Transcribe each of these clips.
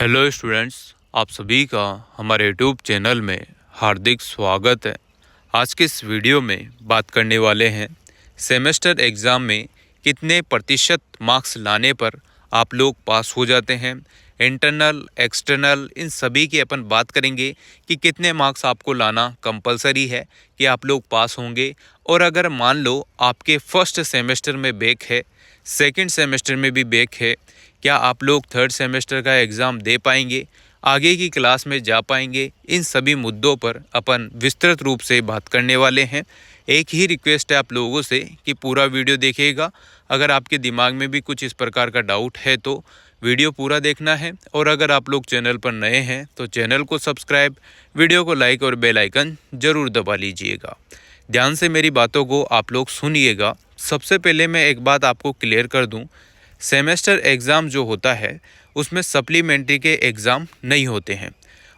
Hello students, आप सभी का हमारे यूट्यूब चैनल में हार्दिक स्वागत है। आज के इस वीडियो में बात करने वाले हैं सेमेस्टर एग्ज़ाम में कितने प्रतिशत मार्क्स लाने पर आप लोग पास हो जाते हैं। इंटरनल, एक्सटर्नल, इन सभी की अपन बात करेंगे कि कितने मार्क्स आपको लाना कंपलसरी है कि आप लोग पास होंगे। और अगर मान लो आपके फर्स्ट सेमेस्टर में बैक है, सेकंड सेमेस्टर में भी बैक है, क्या आप लोग थर्ड सेमेस्टर का एग्ज़ाम दे पाएंगे, आगे की क्लास में जा पाएंगे। इन सभी मुद्दों पर अपन विस्तृत रूप से बात करने वाले हैं। एक ही रिक्वेस्ट है आप लोगों से कि पूरा वीडियो देखिएगा। अगर आपके दिमाग में भी कुछ इस प्रकार का डाउट है तो वीडियो पूरा देखना है। और अगर आप लोग चैनल पर नए हैं तो चैनल को सब्सक्राइब, वीडियो को लाइक और बेल आइकन ज़रूर दबा लीजिएगा। ध्यान से मेरी बातों को आप लोग सुनिएगा। सबसे पहले मैं एक बात आपको क्लियर कर दूं, सेमेस्टर एग्ज़ाम जो होता है उसमें सप्लीमेंट्री के एग्ज़ाम नहीं होते हैं।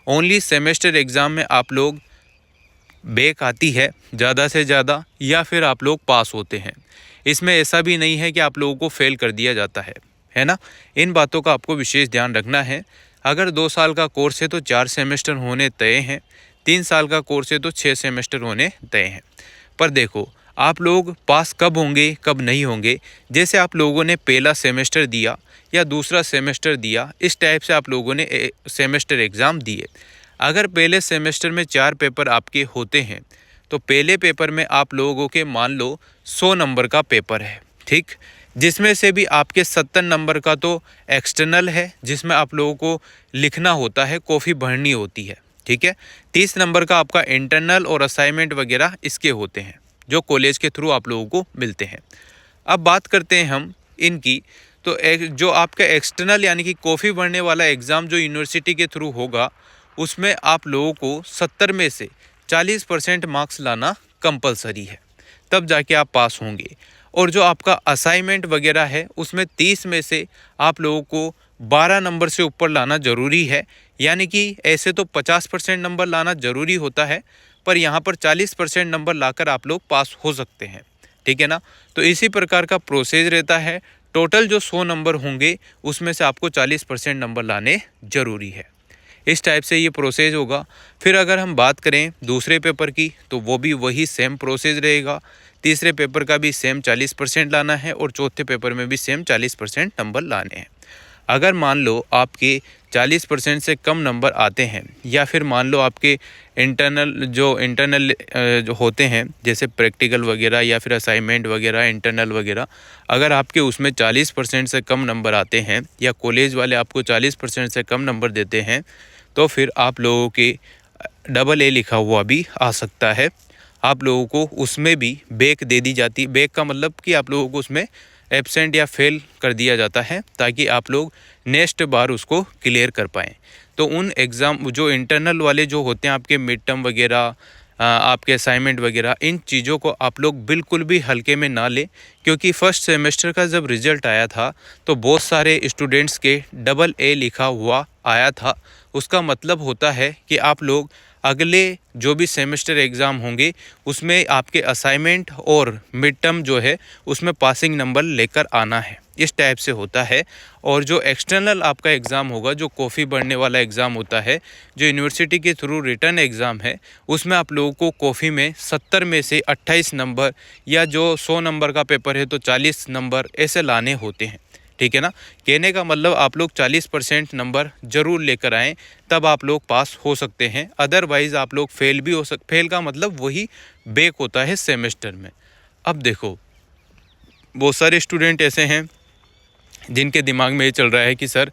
ओनली सेमेस्टर एग्ज़ाम में आप लोग बैक आती है ज़्यादा से ज़्यादा, या फिर आप लोग पास होते हैं। इसमें ऐसा भी नहीं है कि आप लोगों को फेल कर दिया जाता है ना। इन बातों का आपको विशेष ध्यान रखना है। अगर 2 साल का कोर्स है तो 4 सेमेस्टर होने तय हैं, 3 साल का कोर्स है तो 6 सेमेस्टर होने तय हैं। पर देखो, आप लोग पास कब होंगे कब नहीं होंगे, जैसे आप लोगों ने पहला सेमेस्टर दिया या दूसरा सेमेस्टर दिया, इस टाइप से आप लोगों ने सेमेस्टर एग्ज़ाम दिए। अगर पहले सेमेस्टर में 4 पेपर आपके होते हैं तो पहले पेपर में आप लोगों के मान लो 100 नंबर का पेपर है, ठीक, जिसमें से भी आपके 70 नंबर का तो एक्सटर्नल है, जिसमें आप लोगों को लिखना होता है, कॉपी भरनी होती है, ठीक है। 30 नंबर का आपका इंटरनल और असाइनमेंट वगैरह इसके होते हैं जो कॉलेज के थ्रू आप लोगों को मिलते हैं। अब बात करते हैं हम इनकी। तो जो आपका एक्सटर्नल यानी कि कॉपी भरने वाला एग्ज़ाम जो यूनिवर्सिटी के थ्रू होगा, उसमें आप लोगों को 70 में से 40% मार्क्स लाना कंपलसरी है, तब जाके आप पास होंगे। और जो आपका असाइनमेंट वगैरह है उसमें 30 में से आप लोगों को 12 नंबर से ऊपर लाना ज़रूरी है। यानी कि ऐसे तो 50% नंबर लाना ज़रूरी होता है, पर यहाँ पर 40% नंबर लाकर आप लोग पास हो सकते हैं, ठीक है ना। तो इसी प्रकार का प्रोसेस रहता है। टोटल जो 100 नंबर होंगे उसमें से आपको 40% नंबर लाने ज़रूरी है। इस टाइप से ये प्रोसेस होगा। फिर अगर हम बात करें दूसरे पेपर की तो वो भी वही सेम प्रोसेस रहेगा। तीसरे पेपर का भी सेम 40% लाना है और चौथे पेपर में भी सेम 40% नंबर लाने हैं। अगर मान लो आपके 40% से कम नंबर आते हैं, या फिर मान लो आपके इंटरनल जो होते हैं जैसे प्रैक्टिकल वगैरह या फिर असाइनमेंट वगैरह, इंटरनल वगैरह, अगर आपके उसमें 40% से कम नंबर आते हैं या कॉलेज वाले आपको 40% से कम नंबर देते हैं, तो फिर आप लोगों के AA लिखा हुआ भी आ सकता है। आप लोगों को उसमें भी बैक दे दी जाती। बैक का मतलब कि आप लोगों को उसमें एब्सेंट या फेल कर दिया जाता है, ताकि आप लोग नेक्स्ट बार उसको क्लियर कर पाएँ। तो उन एग्ज़ाम जो इंटरनल वाले जो होते हैं आपके मिड टर्म वगैरह, आपके असाइनमेंट वगैरह, इन चीज़ों को आप लोग बिल्कुल भी हल्के में ना लें। क्योंकि फर्स्ट सेमेस्टर का जब रिज़ल्ट आया था तो बहुत सारे स्टूडेंट्स के AA लिखा हुआ आया था। उसका मतलब होता है कि आप लोग अगले जो भी सेमेस्टर एग्ज़ाम होंगे उसमें आपके असाइनमेंट और मिड टर्म जो है उसमें पासिंग नंबर लेकर आना है, इस टाइप से होता है। और जो एक्सटर्नल आपका एग्ज़ाम होगा, जो कॉफ़ी भरने वाला एग्ज़ाम होता है, जो यूनिवर्सिटी के थ्रू रिटर्न एग्ज़ाम है, उसमें आप लोगों को कॉफ़ी में 70 में से 28 नंबर, या जो 100 नंबर का पेपर है तो 40 नंबर ऐसे लाने होते हैं, ठीक है ना। कहने का मतलब आप लोग 40% नंबर ज़रूर लेकर आएँ, तब आप लोग पास हो सकते हैं। अदरवाइज़ आप लोग फेल भी हो फेल का मतलब वही बैक होता है सेमेस्टर में। अब देखो, बहुत सारे स्टूडेंट ऐसे हैं जिनके दिमाग में ये चल रहा है कि सर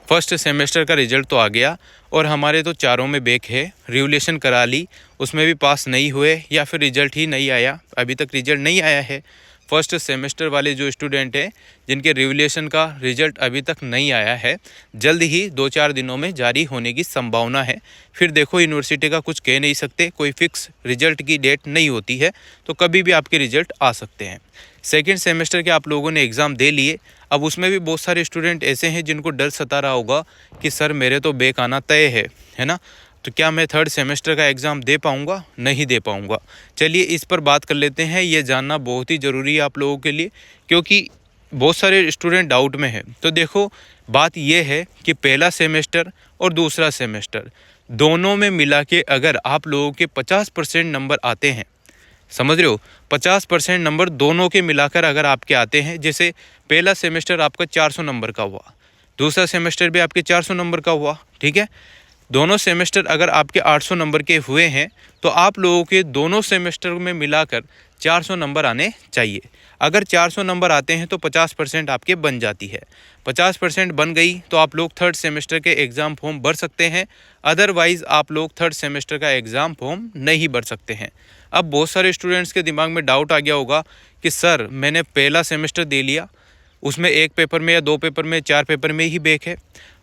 फर्स्ट सेमेस्टर का रिज़ल्ट तो आ गया और हमारे तो चारों में बैक है, रिवोल्यूशन करा ली, उसमें भी पास नहीं हुए, या फिर रिज़ल्ट ही नहीं आया, अभी तक रिज़ल्ट नहीं आया है। फर्स्ट सेमेस्टर वाले जो स्टूडेंट हैं जिनके रिवोल्यूशन का रिज़ल्ट अभी तक नहीं आया है, जल्द ही 2-4 दिनों में जारी होने की संभावना है। फिर देखो, यूनिवर्सिटी का कुछ कह नहीं सकते, कोई फिक्स रिज़ल्ट की डेट नहीं होती है, तो कभी भी आपके रिज़ल्ट आ सकते हैं। सेकेंड सेमेस्टर के आप लोगों ने एग्ज़ाम दे लिए। अब उसमें भी बहुत सारे स्टूडेंट ऐसे हैं जिनको डर सता रहा होगा कि सर मेरे तो बैक आना तय है ना, तो क्या मैं थर्ड सेमेस्टर का एग्ज़ाम दे पाऊँगा, नहीं दे पाऊँगा। चलिए इस पर बात कर लेते हैं। ये जानना बहुत ही ज़रूरी है आप लोगों के लिए, क्योंकि बहुत सारे स्टूडेंट डाउट में है। तो देखो, बात यह है कि पहला सेमेस्टर और दूसरा सेमेस्टर दोनों में मिला के अगर आप लोगों के 50% नंबर आते हैं, समझ रहे हो, 50% नंबर दोनों के मिलाकर अगर आपके आते हैं, जैसे पहला सेमेस्टर आपका 400 नंबर का हुआ, दूसरा सेमेस्टर भी आपके 400 नंबर का हुआ, ठीक है, दोनों सेमेस्टर अगर आपके 800 नंबर के हुए हैं तो आप लोगों के दोनों सेमेस्टर में मिलाकर 400 नंबर आने चाहिए। अगर 400 नंबर आते हैं तो 50% आपके बन जाती है। 50% बन गई तो आप लोग थर्ड सेमेस्टर के एग्ज़ाम फॉर्म भर सकते हैं, अदरवाइज़ आप लोग थर्ड सेमेस्टर का एग्ज़ाम फॉर्म नहीं भर सकते हैं। अब बहुत सारे स्टूडेंट्स के दिमाग में डाउट आ गया होगा कि सर मैंने पहला सेमेस्टर दे लिया, उसमें एक पेपर में या दो पेपर में 4 पेपर में ही बैक है,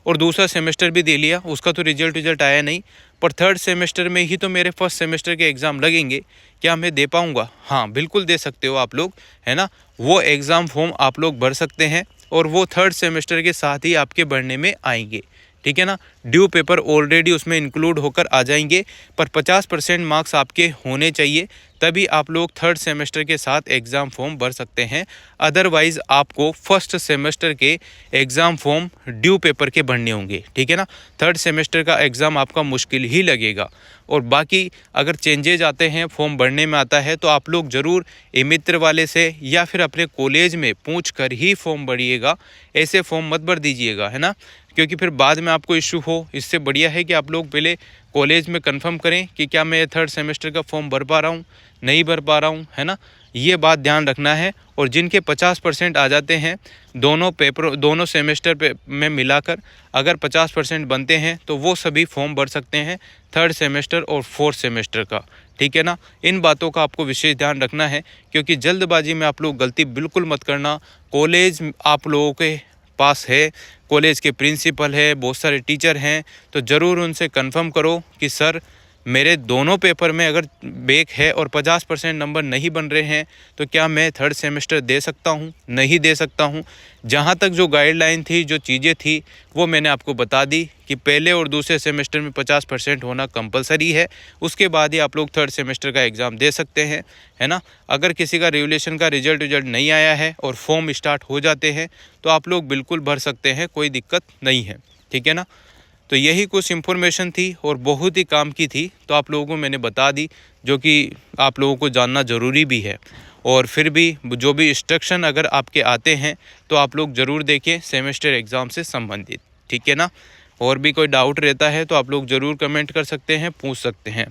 और दूसरा सेमेस्टर भी दे लिया, उसका तो रिजल्ट आया नहीं, पर थर्ड सेमेस्टर में ही तो मेरे फर्स्ट सेमेस्टर के एग्ज़ाम लगेंगे, क्या मैं दे पाऊँगा? हाँ बिल्कुल दे सकते हो आप लोग, है ना। वो एग्ज़ाम फॉर्म आप लोग भर सकते हैं और वो थर्ड सेमेस्टर के साथ ही आपके भरने में आएंगे, ठीक है ना। ड्यू पेपर ऑलरेडी उसमें इंक्लूड होकर आ जाएंगे, पर 50% मार्क्स आपके होने चाहिए, तभी आप लोग थर्ड सेमेस्टर के साथ एग्ज़ाम फॉर्म भर सकते हैं। अदरवाइज़ आपको फर्स्ट सेमेस्टर के एग्ज़ाम फॉर्म ड्यू पेपर के भरने होंगे, ठीक है ना। थर्ड सेमेस्टर का एग्ज़ाम आपका मुश्किल ही लगेगा। और बाकी अगर चेंजेज आते हैं, फॉर्म भरने में आता है, तो आप लोग ज़रूर ए मित्र वाले से या फिर अपने कॉलेज में पूछ कर ही फॉर्म भरिएगा, ऐसे फॉर्म मत भर दीजिएगा, है ना, क्योंकि फिर बाद में आपको इशू हो। इससे बढ़िया है कि आप लोग पहले कॉलेज में कंफर्म करें कि क्या मैं थर्ड सेमेस्टर का फॉर्म भर पा रहा हूँ, नहीं भर पा रहा हूँ, है ना, ये बात ध्यान रखना है। और जिनके 50% आ जाते हैं दोनों पेपर दोनों सेमेस्टर पे में मिलाकर, अगर 50% बनते हैं तो वो सभी फॉर्म भर सकते हैं थर्ड सेमेस्टर और फोर्थ सेमेस्टर का, ठीक है ना। इन बातों का आपको विशेष ध्यान रखना है, क्योंकि जल्दबाजी में आप लोग गलती बिल्कुल मत करना। कॉलेज आप लोगों के पास है, कॉलेज के प्रिंसिपल है, बहुत सारे टीचर हैं, तो ज़रूर उनसे कंफर्म करो कि सर मेरे दोनों पेपर में अगर बैक है और 50% नंबर नहीं बन रहे हैं तो क्या मैं थर्ड सेमेस्टर दे सकता हूँ, नहीं दे सकता हूँ। जहाँ तक जो गाइडलाइन थी, जो चीज़ें थी, वो मैंने आपको बता दी कि पहले और दूसरे सेमेस्टर में 50% होना कंपलसरी है, उसके बाद ही आप लोग थर्ड सेमेस्टर का एग्ज़ाम दे सकते हैं, है ना। अगर किसी का रेगुलेशन का रिजल्ट नहीं आया है और फॉर्म स्टार्ट हो जाते हैं तो आप लोग बिल्कुल भर सकते हैं, कोई दिक्कत नहीं है, ठीक है ना। तो यही कुछ इन्फॉर्मेशन थी और बहुत ही काम की थी, तो आप लोगों को मैंने बता दी, जो कि आप लोगों को जानना ज़रूरी भी है। और फिर भी जो भी इंस्ट्रक्शन अगर आपके आते हैं तो आप लोग ज़रूर देखें सेमेस्टर एग्ज़ाम से संबंधित, ठीक है ना। और भी कोई डाउट रहता है तो आप लोग ज़रूर कमेंट कर सकते हैं, पूछ सकते हैं।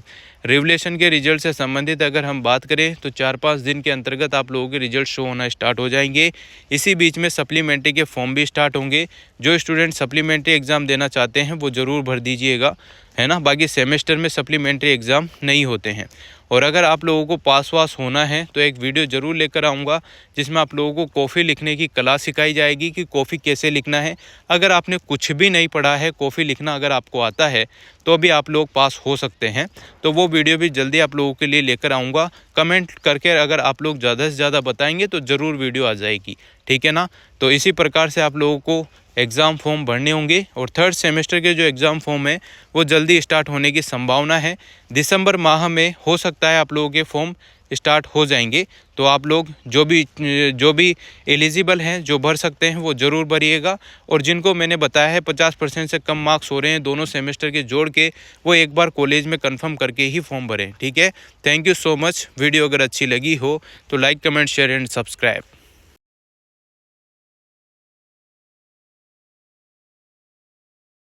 रिवलेशन के रिजल्ट से संबंधित अगर हम बात करें तो 4-5 दिन के अंतर्गत आप लोगों के रिजल्ट शो होना स्टार्ट हो जाएंगे। इसी बीच में सप्लीमेंट्री के फॉर्म भी स्टार्ट होंगे। जो स्टूडेंट सप्लीमेंट्री एग्ज़ाम देना चाहते हैं वो ज़रूर भर दीजिएगा, है ना। बाकी सेमेस्टर में सप्लीमेंट्री एग्ज़ाम नहीं होते हैं। और अगर आप लोगों को पास वास होना है तो एक वीडियो ज़रूर लेकर आऊँगा, जिसमें आप लोगों को कॉफ़ी लिखने की कला सिखाई जाएगी कि कॉफ़ी कैसे लिखना है। अगर आपने कुछ भी नहीं पढ़ा है, कॉफ़ी लिखना अगर आपको आता है तो भी आप लोग पास हो सकते हैं। तो वो वीडियो भी जल्दी आप लोगों के लिए लेकर आऊँगा। कमेंट करके अगर आप लोग ज़्यादा से ज़्यादा बताएंगे तो ज़रूर वीडियो आ जाएगी, ठीक है ना। तो इसी प्रकार से आप लोगों को एग्ज़ाम फॉर्म भरने होंगे और थर्ड सेमेस्टर के जो एग्ज़ाम फॉर्म है वो जल्दी स्टार्ट होने की संभावना है। दिसंबर माह में हो सकता है आप लोगों के फॉर्म स्टार्ट हो जाएंगे। तो आप लोग जो भी एलिजिबल हैं, जो भर सकते हैं, वो ज़रूर भरिएगा। और जिनको मैंने बताया है 50% से कम मार्क्स हो रहे हैं दोनों सेमेस्टर के जोड़ के, वो एक बार कॉलेज में कंफर्म करके ही फॉर्म भरें, ठीक है। Thank you so much. Video अगर अच्छी लगी हो तो like, comment, share and subscribe.